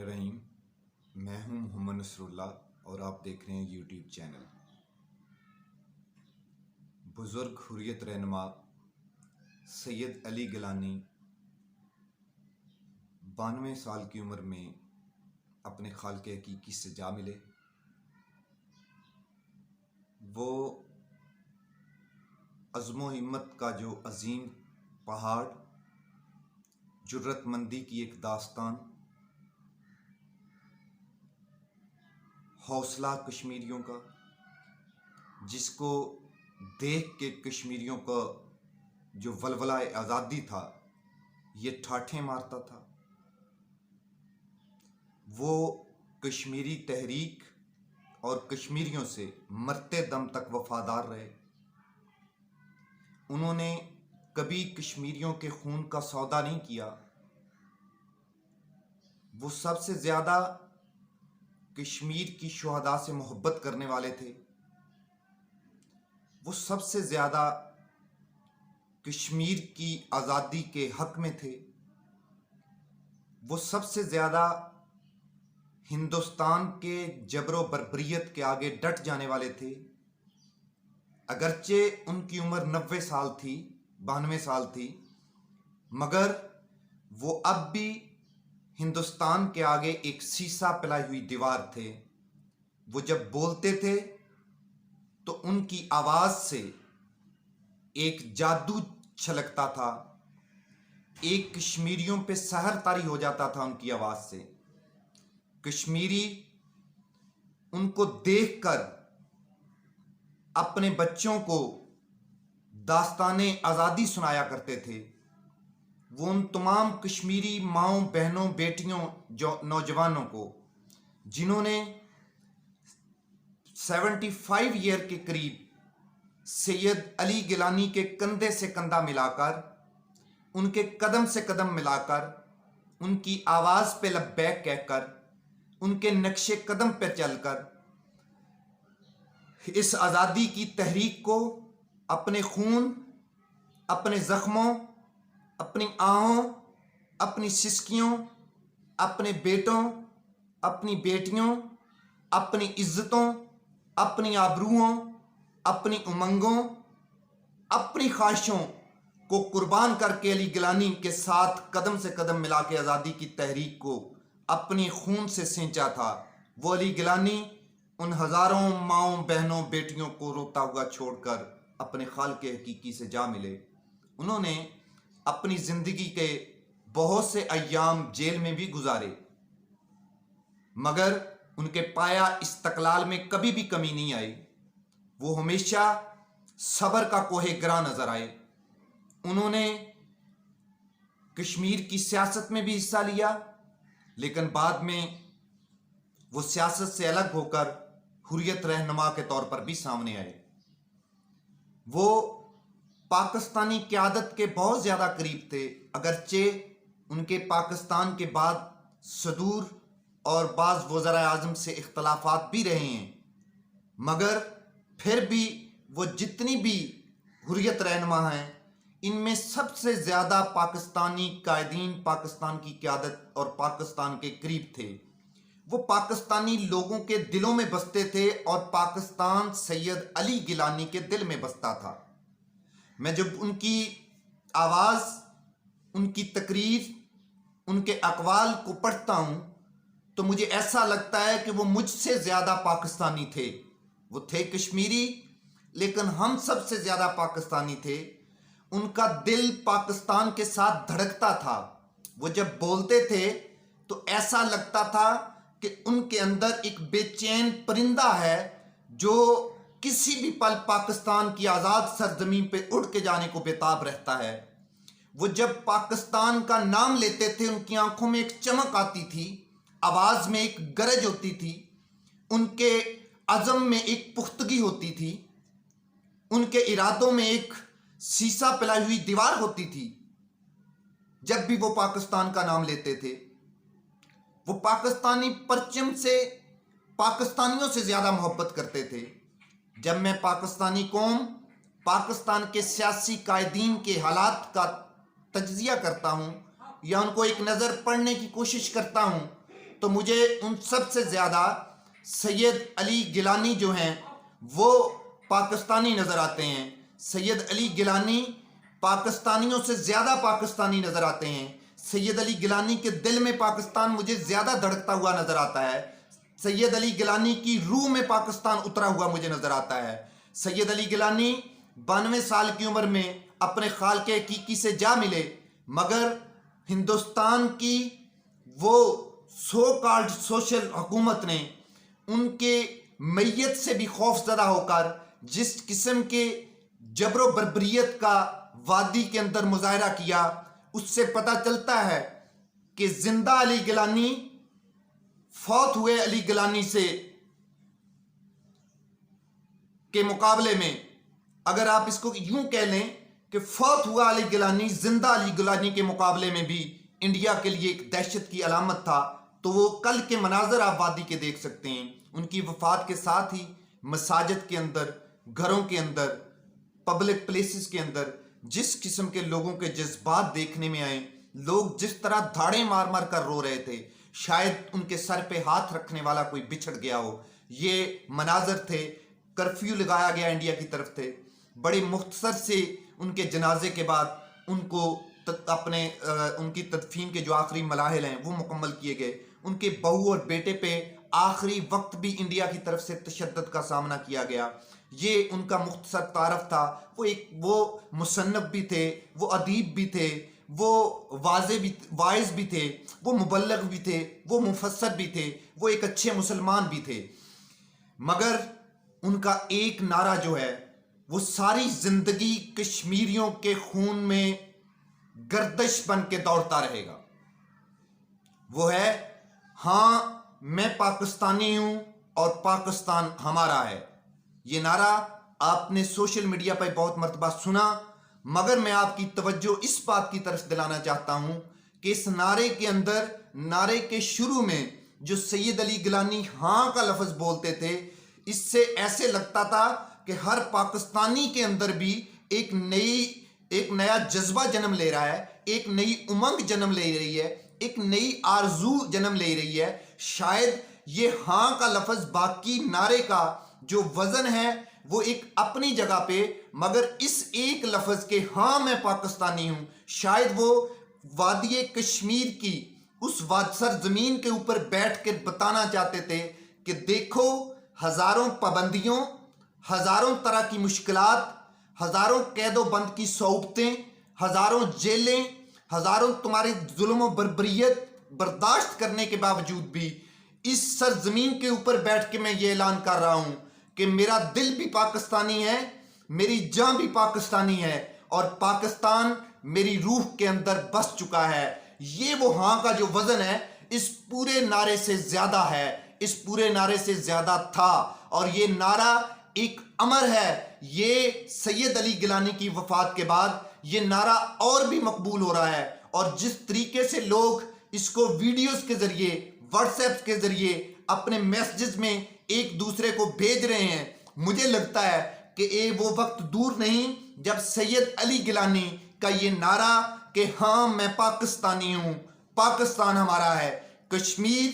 रहीम, मैं हूं मोहम्मद नसरुल्लाह और आप देख रहे हैं यूट्यूब चैनल। बुजुर्ग हुर्रियत रहनुमा सैयद अली गिलानी 92 साल की उम्र में अपने खालिक हकीकी से जा मिले। वो अज़्म हिम्मत का जो अजीम पहाड़, जुर्रतमंदी की एक दास्तान, हौसला कश्मीरियों का, जिसको देख के कश्मीरियों का जो वलवला आज़ादी था ये ठाठें मारता था। वो कश्मीरी तहरीक और कश्मीरियों से मरते दम तक वफादार रहे। उन्होंने कभी कश्मीरियों के खून का सौदा नहीं किया। वो सबसे ज़्यादा कश्मीर की शुहदा से मोहब्बत करने वाले थे। वो सबसे ज़्यादा कश्मीर की आज़ादी के हक़ में थे। वो सबसे ज़्यादा हिंदुस्तान के जबरो बर्बरियत के आगे डट जाने वाले थे। अगरचे उनकी उम्र 90 साल थी, 92 साल थी, मगर वो अब भी हिंदुस्तान के आगे एक शीशा पिलाई हुई दीवार थे। वो जब बोलते थे तो उनकी आवाज़ से एक जादू छलकता था। एक कश्मीरियों पे सहर तारी हो जाता था उनकी आवाज़ से। कश्मीरी उनको देखकर अपने बच्चों को दास्ताने आज़ादी सुनाया करते थे। वो उन तमाम कश्मीरी माँओं, बहनों, बेटियों, जो नौजवानों को जिन्होंने 75 ईयर के करीब सैयद अली गिलानी के कंधे से कंधा मिलाकर, उनके कदम से कदम मिलाकर, उनकी आवाज़ पे लब्बैक कहकर, उनके नक्शे कदम पर चलकर इस आज़ादी की तहरीक को अपने खून, अपने ज़ख्मों, अपनी आहों, अपनी सिसकियों, अपने बेटों, अपनी बेटियों, अपनी इज्जतों, अपनी आबरूओं, अपनी उमंगों, अपनी ख्वाहिशों को कुर्बान करके अली गिलानी के साथ कदम से कदम मिला के आज़ादी की तहरीक को अपनी खून से सींचा था। वो अली गिलानी उन हज़ारों माँओं, बहनों, बेटियों को रोता हुआ छोड़कर अपने खालिक हकीकी से जा मिले। उन्होंने अपनी ज़िंदगी के बहुत से अय्याम जेल में भी गुजारे, मगर उनके पाया इस्तक़लाल में कभी भी कमी नहीं आई। वो हमेशा सब्र का कोहे गिरा नजर आए। उन्होंने कश्मीर की सियासत में भी हिस्सा लिया, लेकिन बाद में वो सियासत से अलग होकर हुर्रियत रहनुमा के तौर पर भी सामने आए। वो पाकिस्तानी क़यादत के बहुत ज़्यादा करीब थे, अगरचे उनके पाकिस्तान के बाद सदूर और बाज़ वज़राए आज़म से इख्तलाफात भी रहे हैं, मगर फिर भी वो जितनी भी हुर्रियत रहनुमा हैं, इनमें सबसे ज़्यादा पाकिस्तानी कायदीन, पाकिस्तान की क़यादत और पाकिस्तान के करीब थे। वो पाकिस्तानी लोगों के दिलों में बसते थे और पाकिस्तान सैयद अली गिलानी के दिल में बसता था। मैं जब उनकी आवाज़, उनकी तकरीर, उनके अक़वाल को पढ़ता हूँ तो मुझे ऐसा लगता है कि वो मुझसे ज़्यादा पाकिस्तानी थे। वो थे कश्मीरी, लेकिन हम सबसे ज़्यादा पाकिस्तानी थे। उनका दिल पाकिस्तान के साथ धड़कता था। वो जब बोलते थे तो ऐसा लगता था कि उनके अंदर एक बेचैन परिंदा है जो किसी भी पल पाकिस्तान की आज़ाद सरजमीन पे उड़ के जाने को बेताब रहता है। वो जब पाकिस्तान का नाम लेते थे, उनकी आंखों में एक चमक आती थी, आवाज़ में एक गरज होती थी, उनके अज़म में एक पुख्तगी होती थी, उनके इरादों में एक शीशा पिलाई हुई दीवार होती थी। जब भी वो पाकिस्तान का नाम लेते थे, वो पाकिस्तानी परचम से पाकिस्तानियों से ज़्यादा मोहब्बत करते थे। जब मैं पाकिस्तानी कौम पाकिस्तान के सियासी कायदीन के हालात का तज्जिया करता हूँ या उनको एक नज़र पढ़ने की कोशिश करता हूँ, तो मुझे उन सब से ज़्यादा सैयद अली गिलानी जो हैं वो पाकिस्तानी नज़र आते हैं। सैयद अली गिलानी पाकिस्तानियों से ज़्यादा पाकिस्तानी नज़र आते हैं। सैयद अली गिलानी के दिल में पाकिस्तान मुझे ज़्यादा धड़कता हुआ नज़र आता है। सैयद अली गिलानी की रूह में पाकिस्तान उतरा हुआ मुझे नज़र आता है। सैयद अली गिलानी 92 साल की उम्र में अपने खालिक़े हकीकी से जा मिले, मगर हिंदुस्तान की वो सो कॉल्ड सोशल हुकूमत ने उनके मैयत से भी खौफजदा होकर जिस किस्म के जबरो बर्बरियत का वादी के अंदर मुजाहरा किया, उससे पता चलता है कि जिंदा अली गिलानी फौत हुए अली गिलानी से के मुकाबले में, अगर आप इसको यूं कह लें कि फौत हुआ अली गिलानी जिंदा अली गिलानी के मुकाबले में भी इंडिया के लिए एक दहशत की अलामत था, तो वो कल के मनाजर आप वादी के देख सकते हैं। उनकी वफात के साथ ही मसाजिद के अंदर, घरों के अंदर, पब्लिक प्लेसेस के अंदर जिस किस्म के लोगों के जज्बात देखने में आए, लोग जिस तरह धाड़े मार मार कर रो रहे थे, शायद उनके सर पे हाथ रखने वाला कोई बिछड़ गया हो। ये मनाजर थे। कर्फ्यू लगाया गया इंडिया की तरफ से। बड़े मुख्तसर से उनके जनाजे के बाद उनको उनकी तदफीन के जो आखिरी मलाहिल हैं वो मुकम्मल किए गए। उनके बहू और बेटे पे आखिरी वक्त भी इंडिया की तरफ से तशद्दुद का सामना किया गया। ये उनका मुख्तसर तारफ़ था। वो मुसन्नफ़ भी थे, वो अदीब भी थे, वो वाइज़ भी थे, वो मुबल्लिग़ भी थे, वो मुफस्सर भी थे, वो एक अच्छे मुसलमान भी थे। मगर उनका एक नारा जो है वो सारी जिंदगी कश्मीरियों के खून में गर्दिश बन के दौड़ता रहेगा। वो है, हाँ मैं पाकिस्तानी हूं और पाकिस्तान हमारा है। ये नारा आपने सोशल मीडिया पर बहुत मर्तबा सुना, मगर मैं आपकी तवज्जो इस बात की तरफ दिलाना चाहता हूं कि इस नारे के अंदर, नारे के शुरू में जो सैयद अली गिलानी हाँ का लफ्ज़ बोलते थे, इससे ऐसे लगता था कि हर पाकिस्तानी के अंदर भी एक नया जज्बा जन्म ले रहा है, एक नई उमंग जन्म ले रही है, एक नई आरजू जन्म ले रही है। शायद ये हाँ का लफ्ज़ बाकी नारे का जो वजन है वो एक अपनी जगह पे, मगर इस एक लफ्ज़ के हाँ मैं पाकिस्तानी हूँ, शायद वो वादी कश्मीर की उस सरजमीन के ऊपर बैठ कर बताना चाहते थे कि देखो, हज़ारों पाबंदियों, हज़ारों तरह की मुश्किलात, हज़ारों कैदो बंद की सौबतें, हज़ारों जेलें, हज़ारों तुम्हारी जुल्म और बर्बरियत बर्दाश्त करने के बावजूद भी इस सरजमीन के ऊपर बैठ के मैं ये ऐलान कर रहा हूँ कि मेरा दिल भी पाकिस्तानी है, मेरी जान भी पाकिस्तानी है और पाकिस्तान मेरी रूह के अंदर बस चुका है। ये वो हाँ का जो वज़न है इस पूरे नारे से ज़्यादा है, इस पूरे नारे से ज़्यादा था। और ये नारा एक अमर है। ये सैयद अली गिलानी की वफ़ात के बाद ये नारा और भी मकबूल हो रहा है, और जिस तरीके से लोग इसको वीडियोस के ज़रिए, व्हाट्सएप के ज़रिए अपने मैसेजेस में एक दूसरे को भेज रहे हैं, मुझे लगता है कि वो वक्त दूर नहीं जब सैयद अली गिलानी का ये नारा कि हाँ मैं पाकिस्तानी हूँ, पाकिस्तान हमारा है, कश्मीर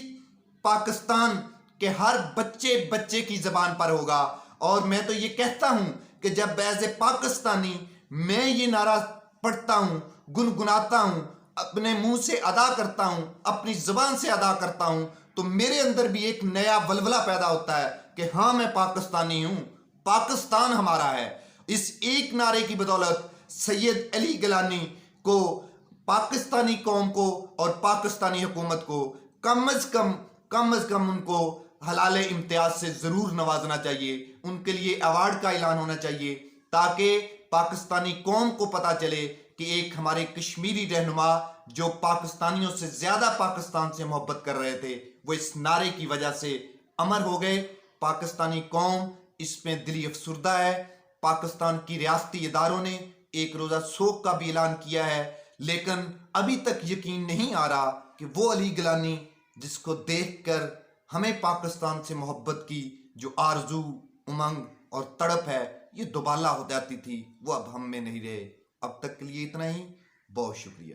पाकिस्तान के हर बच्चे बच्चे की ज़बान पर होगा। और मैं तो ये कहता हूँ कि जब एज ए पाकिस्तानी मैं ये नारा पढ़ता हूँ, गुनगुनाता हूँ, अपने मुंह से अदा करता हूँ, अपनी ज़बान से अदा करता हूँ, तो मेरे अंदर भी एक नया वलवला पैदा होता है कि हाँ मैं पाकिस्तानी हूँ, पाकिस्तान हमारा है। इस एक नारे की बदौलत सैयद अली गिलानी को, पाकिस्तानी कौम को और पाकिस्तानी हुकूमत को कम अज़ कम उनको हलाले इम्तियाज से ज़रूर नवाजना चाहिए। उनके लिए अवार्ड का ऐलान होना चाहिए ताकि पाकिस्तानी कौम को पता चले कि एक हमारे कश्मीरी रहनुमा जो पाकिस्तानियों से ज़्यादा पाकिस्तान से मोहब्बत कर रहे थे, वो इस नारे की वजह से अमर हो गए। पाकिस्तानी कौम इसमें दिली अफसुर्दा है। पाकिस्तान की रियासती इदारों ने एक रोज़ा शोक का भी ऐलान किया है, लेकिन अभी तक यकीन नहीं आ रहा कि वो अली गिलानी जिसको देखकर हमें पाकिस्तान से मोहब्बत की जो आरजू, उमंग और तड़प है, ये दुबाला हो जाती थी, वो अब हम में नहीं रहे। अब तक के लिए इतना ही। बहुत शुक्रिया।